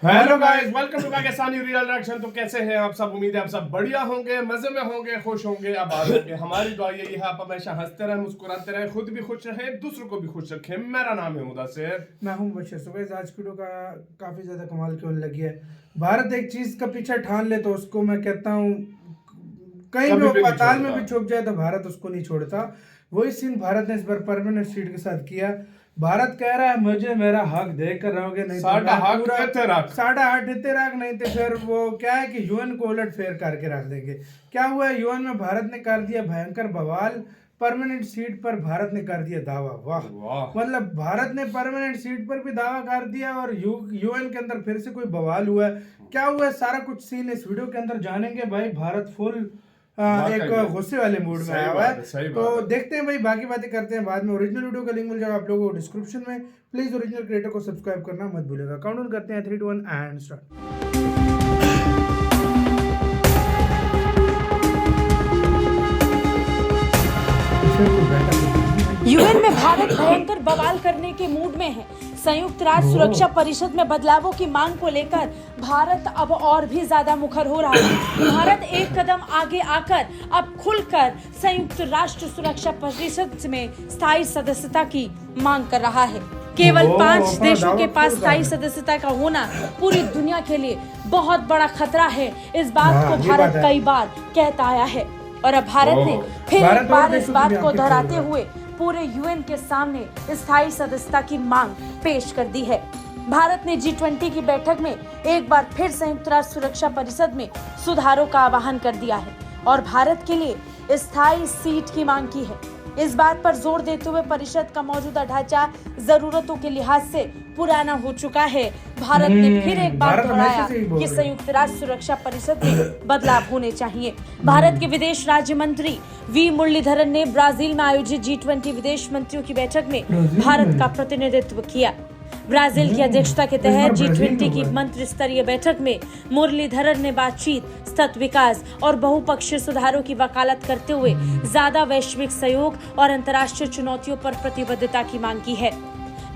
Hello guys, welcome to Pakistani real reaction. तो कैसे हैं आप सब? उम्मीद है आप सब बढ़िया होंगे, मजे में होंगे, खुश होंगे, आबाद होंगे। हमारी दुआ यही है आप हमेशा हंसते रहें, मुस्कुराते रहें, खुद भी खुश रहें, दूसरों को भी खुश रखें। मेरा नाम है मुदस्सिर। मैं हूं बशीर। सो गाइस, आज की वीडियो का काफ़ी ज़्यादा कमाल की होने लगी है। भारत एक चीज़ का पीछा ठान ले तो उसको मैं कहता हूँ कहीं भी कभी वो भी नहीं पाताल में छोड़ता। भी छुप जाए तो भारत उसको नहीं छोड़ता। वही सीन भारत ने इस बार परमानेंट सीट के साथ किया। भारत कह रहा है मुझे मेरा हक देकर रहोगे, नहीं तो साडा मैं हक पूरा देते रख। साढ़ा आठ देते रख, नहीं तो फिर वो क्या है कि यूएन को उलट फेर करके रख देंगे। क्या हुआ है, यूएन में भारत ने कर दिया भयंकर बवाल। परमानेंट सीट पर भारत ने कर दिया दावा। वाह, वाह, मतलब भारत ने परमानेंट सीट पर भी दावा कर दिया और यूएन के अंदर फिर से कोई बवाल हुआ है। क्या हुआ है, सारा कुछ सीन इस वीडियो के अंदर जानेंगे। भाई भारत फुल वाकई एक में गुस्से वाले मूड में सही आया हुआ बात है। है, सही तो बात है। देखते हैं भाई, बाकी बातें करते हैं बाद में। ओरिजिनल वीडियो का लिंक मिल जाएगा आप लोगों को डिस्क्रिप्शन में। प्लीज ओरिजिनल क्रिएटर को सब्सक्राइब करना मत भूलिएगा। काउंटडाउन करते हैं 3 2 1 एंड स्टार्ट। यूएन में भारत भयंकर बवाल करने के मूड में है। संयुक्त राष्ट्र सुरक्षा परिषद में बदलावों की मांग को लेकर भारत अब और भी ज्यादा मुखर हो रहा है। भारत एक कदम आगे आकर अब खुलकर संयुक्त राष्ट्र सुरक्षा परिषद में स्थायी सदस्यता की मांग कर रहा है। केवल 5 देशों के पास स्थायी सदस्यता का होना पूरी दुनिया के लिए बहुत बड़ा खतरा है। इस बात को भारत कई बार कहता आया है और अब भारत ने फिर एक बार इस बात को दोहराते हुए पूरे यूएन के सामने स्थायी सदस्यता की मांग पेश कर दी है। भारत ने G20 की बैठक में एक बार फिर संयुक्त राष्ट्र सुरक्षा परिषद में सुधारों का आह्वान कर दिया है और भारत के लिए स्थायी सीट की मांग की है। इस बात पर जोर देते हुए परिषद का मौजूदा ढांचा जरूरतों के लिहाज से पुराना हो चुका है। भारत ने फिर एक बार दोहराया कि संयुक्त राष्ट्र सुरक्षा परिषद में बदलाव होने चाहिए। भारत के विदेश राज्य मंत्री वी मुरलीधरन ने ब्राजील में आयोजित G20 विदेश मंत्रियों की बैठक में भारत का प्रतिनिधित्व किया। ब्राजील की अध्यक्षता के तहत G20 की मंत्री स्तरीय बैठक में मुरलीधरन ने बातचीत, सतत विकास और बहुपक्षीय सुधारों की वकालत करते हुए ज्यादा वैश्विक सहयोग और अंतर्राष्ट्रीय चुनौतियों पर प्रतिबद्धता की मांग की है।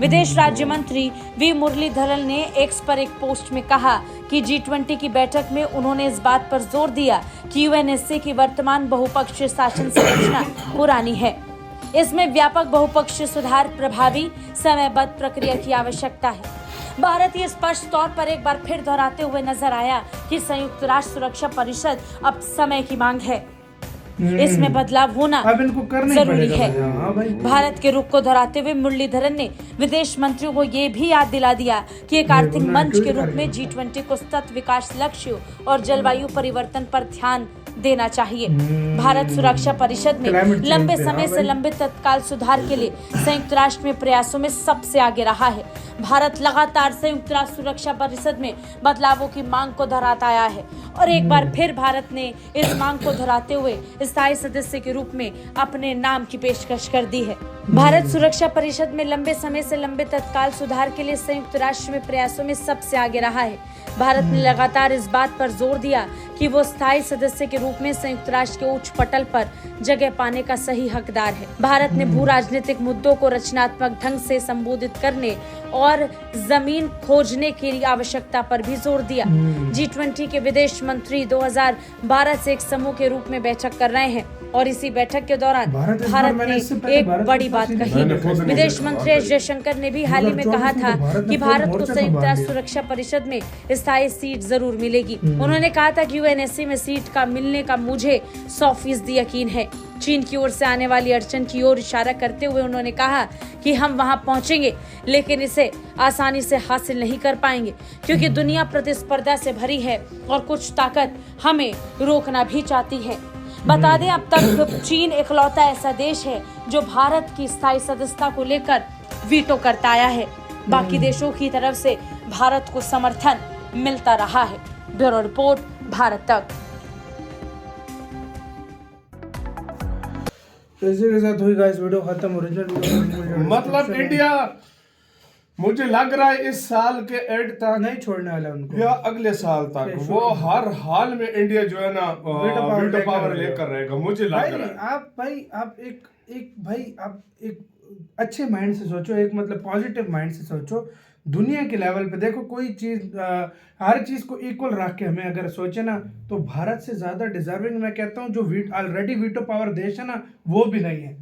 विदेश राज्य मंत्री वी मुरलीधरन ने एक्स पर एक पोस्ट में कहा कि G20 की बैठक में उन्होंने इस बात पर जोर दिया कि यूएनएससी की वर्तमान बहुपक्षीय शासन संरचना पुरानी है। इसमें व्यापक बहुपक्षीय सुधार, प्रभावी समयबद्ध प्रक्रिया की आवश्यकता है। भारत ये स्पष्ट तौर पर एक बार फिर दोहराते हुए नजर आया कि संयुक्त राष्ट्र सुरक्षा परिषद अब समय की मांग है। इसमें बदलाव होना जरूरी है। भारत के रुख को दोहराते हुए मुरलीधरन ने विदेश मंत्रियों को ये भी याद दिला दिया कि एक आर्थिक मंच के रूप में G20 को सतत विकास लक्ष्यों और जलवायु परिवर्तन पर ध्यान देना चाहिए। भारत सुरक्षा परिषद में लंबे समय से लंबित तत्काल सुधार के लिए संयुक्त राष्ट्र में प्रयासों में सबसे आगे रहा है। भारत लगातार संयुक्त राष्ट्र सुरक्षा परिषद में बदलावों की मांग को दोहराता आया है और एक बार फिर भारत ने इस मांग को दोहराते हुए स्थायी सदस्य के रूप में अपने नाम की पेशकश कर दी है। भारत सुरक्षा परिषद में लंबे समय से लंबे तत्काल सुधार के लिए संयुक्त राष्ट्र में प्रयासों में सबसे आगे रहा है। भारत ने लगातार इस बात पर जोर दिया कि वो स्थायी सदस्य के रूप में संयुक्त राष्ट्र के उच्च पटल पर जगह पाने का सही हकदार है। भारत ने भू राजनीतिक मुद्दों को रचनात्मक ढंग से संबोधित करने और जमीन खोजने की आवश्यकता पर भी जोर दिया। G20 के विदेश मंत्री 2012 से एक समूह के रूप में बैठक कर रहे हैं और इसी बैठक के दौरान भारत ने एक बड़ी बात कही। विदेश मंत्री एस जयशंकर ने भी हाल ही में कहा था कि भारत को संयुक्त राष्ट्र सुरक्षा परिषद में स्थायी सीट जरूर मिलेगी। उन्होंने कहा था कि यूएनएससी में सीट का मिलने का मुझे 100% यकीन है। चीन की ओर से आने वाली अड़चन की ओर इशारा करते हुए उन्होंने कहा कि हम वहां पहुंचेंगे, लेकिन इसे आसानी से हासिल नहीं कर पाएंगे क्योंकि दुनिया प्रतिस्पर्धा से भरी है और कुछ ताकत हमें रोकना भी चाहती है। बता दें, अब तक चीन इकलौता ऐसा देश है जो भारत की स्थायी सदस्यता को लेकर वीटो करता आया है। बाकी देशों की तरफ से भारत को समर्थन मिलता रहा है। ब्यूरो रिपोर्ट, भारत तक। तो इसी के साथ हुई गाइस वीडियो खत्म। ओरिजिनल मतलब इंडिया मुझे लग रहा है इस साल के एंड तक नहीं छोड़ने वाला उनको या अगले साल तक वो हर हाल में इंडिया जो है ना वीटो पावर लेकर रहेगा, मुझे लग रहा है। आप एक अच्छे माइंड से सोचो, एक मतलब पॉजिटिव माइंड से सोचो। दुनिया के लेवल पे देखो कोई चीज हर चीज को इक्वल रख के हमें अगर सोचे ना तो भारत से ज्यादा डिजर्विंग मैं कहता हूँ जो ऑलरेडी वीटो पावर देश है ना वो भी नहीं है।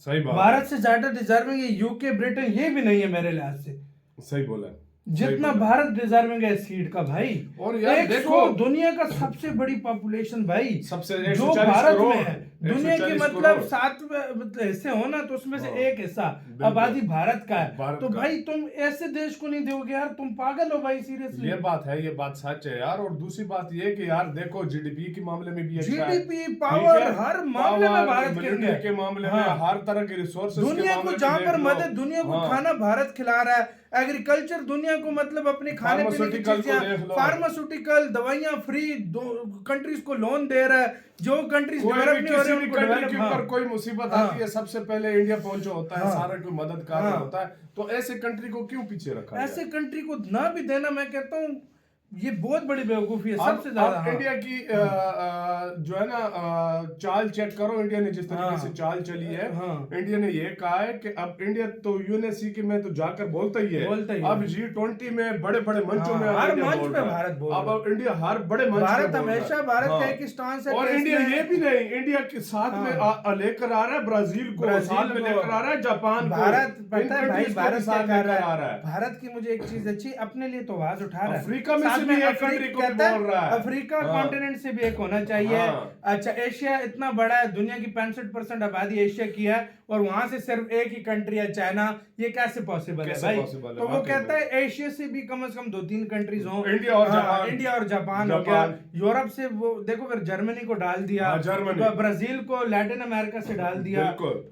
सही बात। भारत से ज्यादा डिजर्विंग ये यूके ब्रिटेन ये भी नहीं है मेरे लिहाज से। सही बोला। जितना भारत डिजर्विंग है सीट का भाई। और यार देखो दुनिया का सबसे बड़ी पॉपुलेशन भाई सबसे जो 140 भारत करोड़, में है। दुनिया की 140 मतलब करोड़। 7 हिस्से हो ना तो उसमें से हाँ, एक हिस्सा बिल्कुल। आबादी भारत का है। भारत तो का। भाई तुम ऐसे देश को नहीं दोगे यार, तुम पागल हो भाई सीरियसली। ये बात है, ये बात सच है यार। और दूसरी बात ये कि यार देखो जीडीपी के मामले में भी अच्छा है। जीडीपी पावर हर मामले में भारत मिलिट्री के मामले में हाँ। हर तरह के रिसोर्सेज दुनिया को जहाँ पर मदद दुनिया को खाना भारत खिला रहा है। एग्रीकल्चर दुनिया को मतलब अपने खाने पीने की चीजें, फार्मास्यूटिकल दवाइयां फ्री कंट्रीज को लोन दे रहा है। जो कंट्रीज डेवलप नहीं हो रही उनको डेवलप के ऊपर कोई मुसीबत आती है सबसे पहले इंडिया पहुंचा होता है, सारा कोई मददगार होता है। तो ऐसे कंट्री को क्यों पीछे रखा है? ऐसे कंट्री को ना भी देना मैं कहता हूँ ये बहुत बड़ी बेवकूफी है सबसे ज्यादा। इंडिया की जो है ना चाल चेक करो, इंडिया ने जिस तरीके से चाल चली है। इंडिया ने ये कहा है कि अब इंडिया तो यूएनएससी के में तो जाकर बोलता ही है, अब G20 में बड़े बड़े मंचों में हर मंच पे भारत बोल रहा है। अब इंडिया हर बड़े मंच भारत हमेशा भारत का एक स्टांस है। और इंडिया ये भी नहीं, इंडिया के साथ में लेकर आ रहा है ब्राजील को, साथ में लेकर आ रहा है जापान को। भारत पता है भाई भारत क्या कर रहा है? भारत की मुझे एक चीज अच्छी अपने लिए तो आवाज उठा रहा है। अफ्रीका में भी एक कंट्री को बोल रहा है, अफ्रीका कॉन्टिनेंट से भी एक होना चाहिए। अच्छा एशिया इतना बड़ा है, दुनिया की 65% आबादी एशिया की है और वहां से सिर्फ एक ही कंट्री है चाइना। ये कैसे पॉसिबल है भाई? तो वो कहता है एशिया से भी कम से कम 2-3 कंट्रीज हो। इंडिया और जापान हो गया। यूरोप से वो देखो फिर जर्मनी को डाल दिया, ब्राजील को लैटिन अमेरिका से डाल दिया।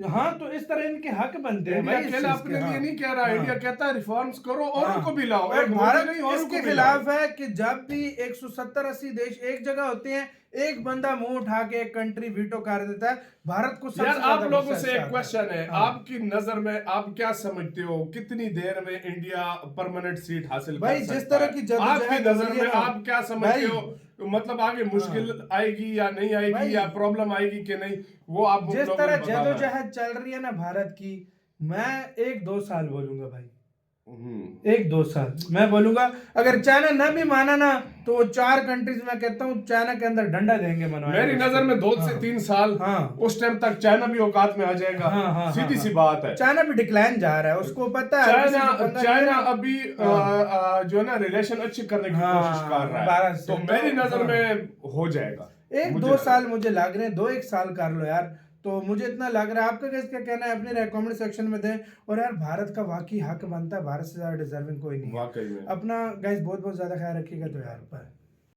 हाँ तो इस तरह इनके हक बनते हैं भाई। इंडिया अपने लिए नहीं कह रहा, इंडिया कहता है रिफॉर्म्स करो और उनको भी लाओ। भारत इसके खिलाफ है कि जब भी 170-80 देश एक जगह होते हैं एक बंदा मुंह उठा के एक कंट्री वीटो कर देता है। भारत को यार आप लोगों से एक क्वेश्चन है, आपकी नजर में आप क्या समझते हो कितनी देर में इंडिया परमानेंट सीट हासिल कर सकता है? जिस तरह की आपकी नजर में आप क्या समझते हो, मतलब आगे मुश्किल आएगी या नहीं आएगी या प्रॉब्लम आएगी कि नहीं, वो आप जिस तरह जद्दोजहद चल रही है ना भारत की, मैं 1-2 साल बोलूंगा भाई। 1-2 साल मैं बोलूंगा। अगर चाइना न भी माना ना तो 4 कंट्रीज मैं कहता हूँ चाइना के अंदर डंडा देंगे मनवाने। मेरी नजर में 2 से 3 साल, उस टाइम तक चाइना भी औकात में आ जाएगा। सीधी सी बात है। चाइना भी डिक्लाइन जा रहा है, उसको पता है। चाइना अभी जो है ना रिलेशन अच्छी करने की कोशिश कर रहा है, तो मेरी नजर में हो जाएगा। 1-2 साल मुझे लग रहे हैं, 2-1 साल कर लो यार, तो मुझे इतना लग रहा है। आपका क्या कहना है अपने कमेंट सेक्शन में दें। और यार भारत का वाकई हक बनता है, भारत से ज्यादा डिजर्विंग कोई नहीं है। अपना गाइस बहुत बहुत ज्यादा ख्याल रखिएगा तो यार।